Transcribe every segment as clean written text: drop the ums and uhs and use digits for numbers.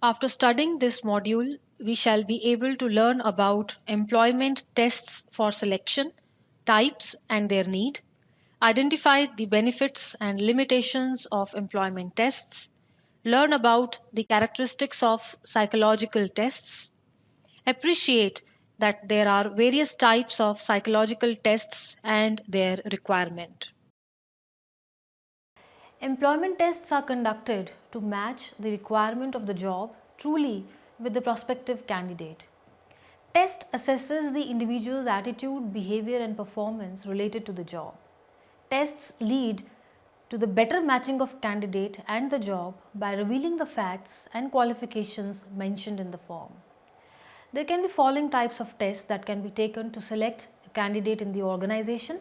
After studying this module, we shall be able to learn about employment tests for selection, types and their need, identify the benefits and limitations of employment tests, learn about the characteristics of psychological tests, appreciate that there are various types of psychological tests and their requirement. Employment tests are conducted to match the requirement of the job truly with the prospective candidate. Test assesses the individual's attitude, behavior and performance related to the job. Tests lead to the better matching of candidate and the job by revealing the facts and qualifications mentioned in the form. There can be following types of tests that can be taken to select a candidate in the organization,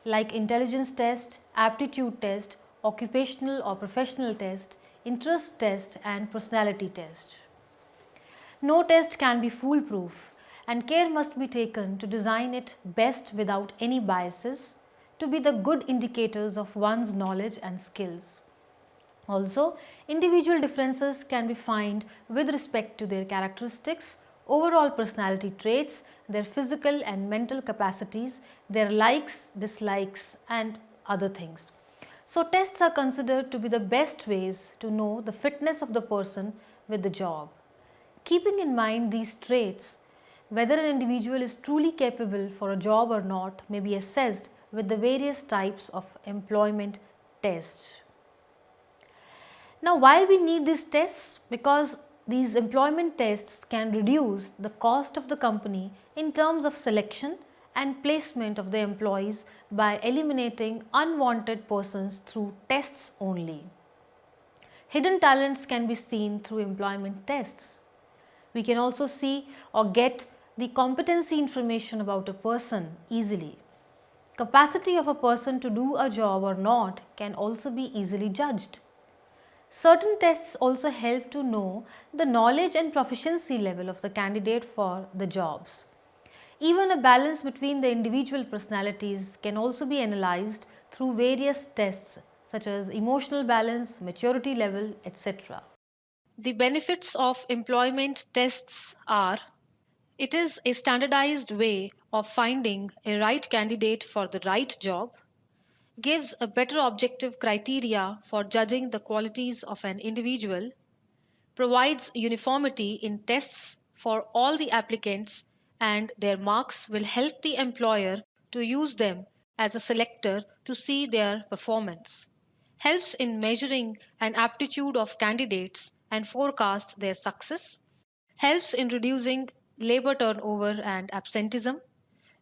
like intelligence test, aptitude test, occupational or professional test, interest test and personality test. No test can be foolproof and care must be taken to design it best without any biases to be the good indicators of one's knowledge and skills. Also, individual differences can be found with respect to their characteristics, overall personality traits, their physical and mental capacities, their likes, dislikes and other things. So, tests are considered to be the best ways to know the fitness of the person with the job. Keeping in mind these traits, whether an individual is truly capable for a job or not may be assessed with the various types of employment tests. Now, why we need these tests? Because these employment tests can reduce the cost of the company in terms of selection and placement of the employees by eliminating unwanted persons through tests only. Hidden talents can be seen through employment tests. We can also see or get the competency information about a person easily. Capacity of a person to do a job or not can also be easily judged. Certain tests also help to know the knowledge and proficiency level of the candidate for the jobs. Even a balance between the individual personalities can also be analyzed through various tests such as emotional balance, maturity level, etc. The benefits of employment tests are: it is a standardized way of finding a right candidate for the right job, gives a better objective criteria for judging the qualities of an individual, provides uniformity in tests for all the applicants, and their marks will help the employer to use them as a selector to see their performance, helps in measuring an aptitude of candidates and forecast their success, helps in reducing labor turnover and absenteeism,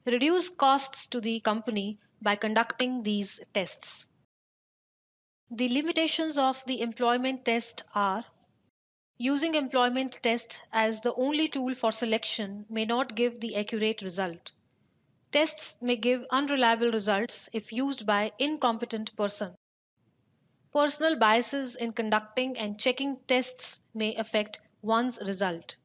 reduce costs to the company by conducting these tests. The limitations of the employment test are: using employment test as the only tool for selection may not give the accurate result. Tests may give unreliable results if used by incompetent person. Personal biases in conducting and checking tests may affect one's result.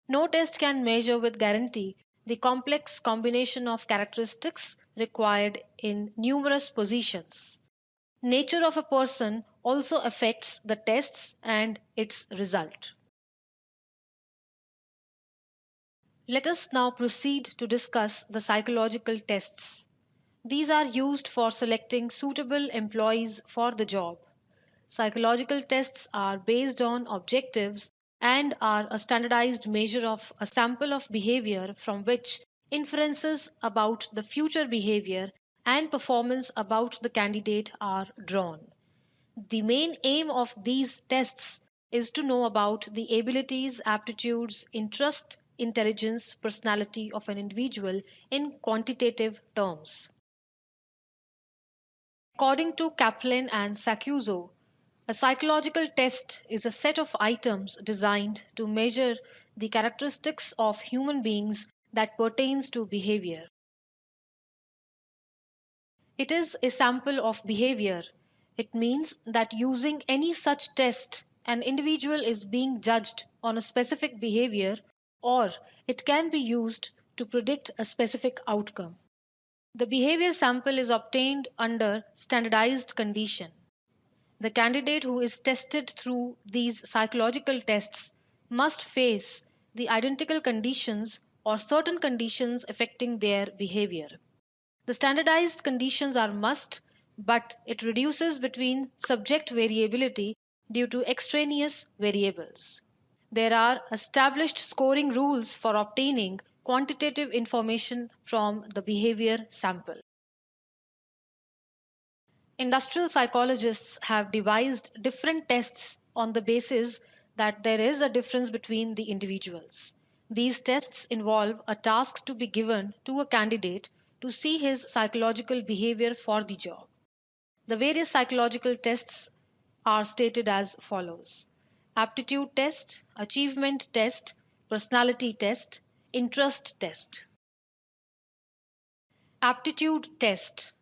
No test can measure with guarantee the complex combination of characteristics required in numerous positions. Nature of a person also affects the tests and its result. Let us now proceed to discuss the psychological tests. These are used for selecting suitable employees for the job. Psychological tests are based on objectives and are a standardized measure of a sample of behavior from which inferences about the future behavior and performance about the candidate are drawn. The main aim of these tests is to know about the abilities, aptitudes, interest, intelligence, personality of an individual in quantitative terms. According to Kaplan and Saccuso, a psychological test is a set of items designed to measure the characteristics of human beings that pertains to behavior. It is a sample of behavior. It means that using any such test, an individual is being judged on a specific behavior, or it can be used to predict a specific outcome. The behavior sample is obtained under standardized condition. The candidate who is tested through these psychological tests must face the identical conditions or certain conditions affecting their behavior. The standardized conditions are must, but it reduces between subject variability due to extraneous variables. There are established scoring rules for obtaining quantitative information from the behavior sample. Industrial psychologists have devised different tests on the basis that there is a difference between the individuals. These tests involve a task to be given to a candidate to see his psychological behavior for the job. The various psychological tests are stated as follows: aptitude test, achievement test, personality test, interest test. Aptitude test.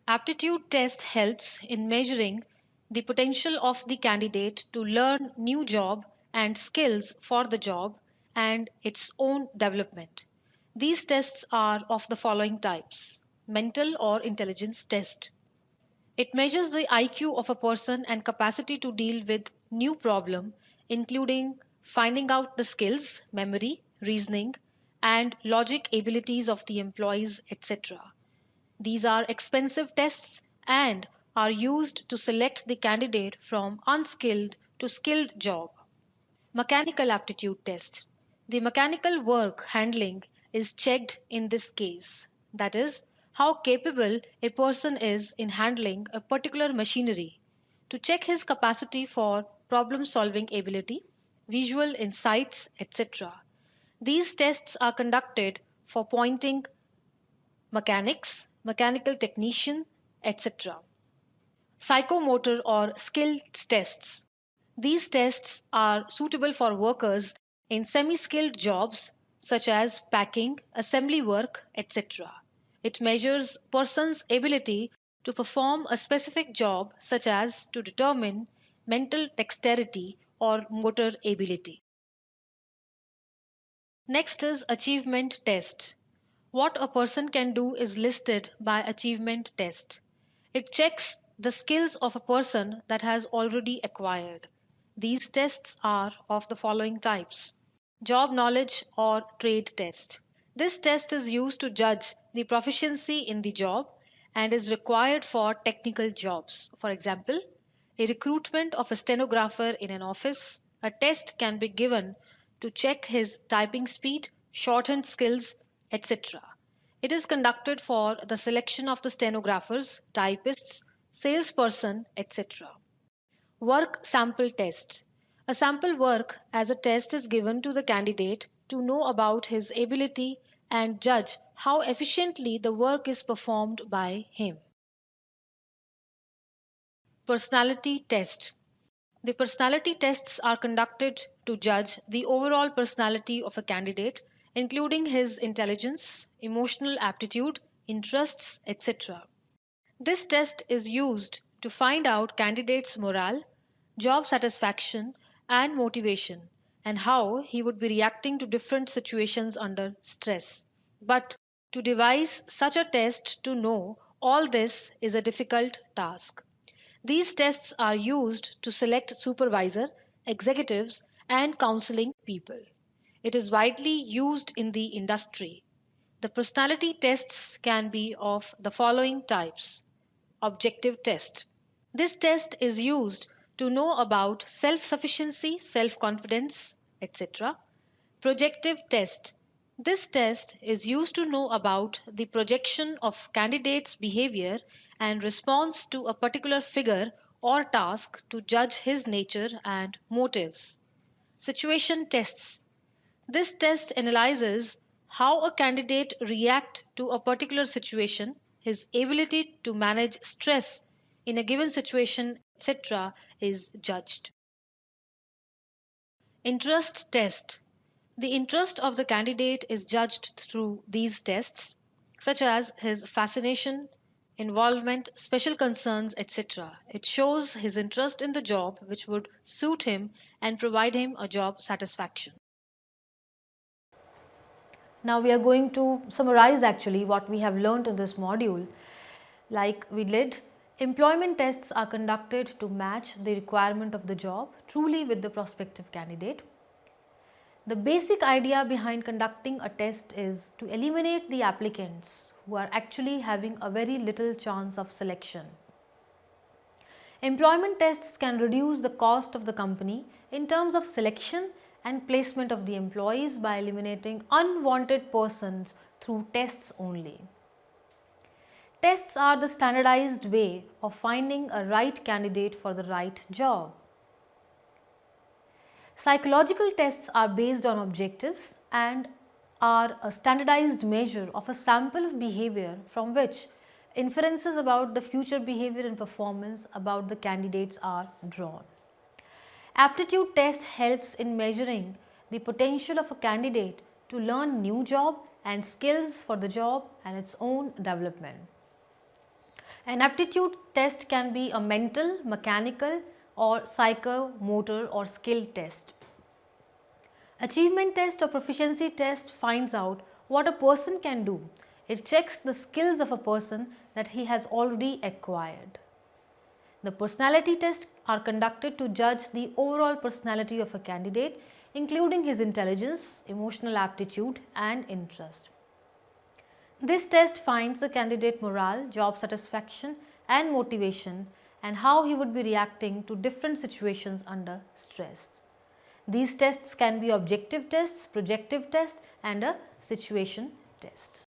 Aptitude test helps in measuring the potential of the candidate to learn new job and skills for the job and its own development. These tests are of the following types: mental or intelligence test. It measures the IQ of a person and capacity to deal with new problem, including finding out the skills, memory, reasoning, and logic abilities of the employees, etc. These are expensive tests and are used to select the candidate from unskilled to skilled job. Mechanical aptitude test. The mechanical work handling is checked in this case. That is, how capable a person is in handling a particular machinery, to check his capacity for problem solving ability, visual insights, etc. These tests are conducted for pointing mechanics, mechanical technician, etc. Psychomotor or skills tests. These tests are suitable for workers in semi skilled jobs such as packing, assembly work, etc. It measures person's ability to perform a specific job such as to determine mental dexterity or motor ability. Next is achievement test. What a person can do is listed by achievement test. It checks the skills of a person that has already acquired. These tests are of the following types: job knowledge or trade test. This test is used to judge the proficiency in the job and is required for technical jobs. For example, a recruitment of a stenographer in an office, a test can be given to check his typing speed, shorthand skills, etc. It is conducted for the selection of the stenographers, typists, salesperson, etc. Work sample test. A sample work as a test is given to the candidate to know about his ability and judge how efficiently the work is performed by him. Personality test. The personality tests are conducted to judge the overall personality of a candidate, including his intelligence, emotional aptitude, interests, etc. This test is used to find out candidates' morale, job satisfaction, and motivation, and how he would be reacting to different situations under stress. But to devise such a test to know all this is a difficult task. These tests are used to select supervisor, executives, and counseling people. It is widely used in the industry. The personality tests can be of the following types: objective test. This test is used to know about self sufficiency, self confidence, etc. Projective test. This test is used to know about the projection of candidate's behavior and response to a particular figure or task to judge his nature and motives. Situation tests. This test analyzes how a candidate react to a particular situation, his ability to manage stress in a given situation, etc. is judged. Interest test. The interest of the candidate is judged through these tests, such as his fascination, involvement, special concerns, etc. It shows his interest in the job which would suit him and provide him a job satisfaction. Now we are going to summarize actually what we have learnt in this module. Like we did, employment tests are conducted to match the requirement of the job truly with the prospective candidate. The basic idea behind conducting a test is to eliminate the applicants who are actually having a very little chance of selection. Employment tests can reduce the cost of the company in terms of selection and placement of the employees by eliminating unwanted persons through tests only. Tests are the standardized way of finding a right candidate for the right job. Psychological tests are based on objectives and are a standardized measure of a sample of behavior from which inferences about the future behavior and performance about the candidates are drawn. Aptitude test helps in measuring the potential of a candidate to learn new job and skills for the job and its own development. An aptitude test can be a mental, mechanical or psychomotor or skill test. Achievement test or proficiency test finds out what a person can do. It checks the skills of a person that he has already acquired. The personality tests are conducted to judge the overall personality of a candidate, including his intelligence, emotional aptitude and interest. This test finds the candidate morale, job satisfaction and motivation and how he would be reacting to different situations under stress. These tests can be objective tests, projective tests and a situation test.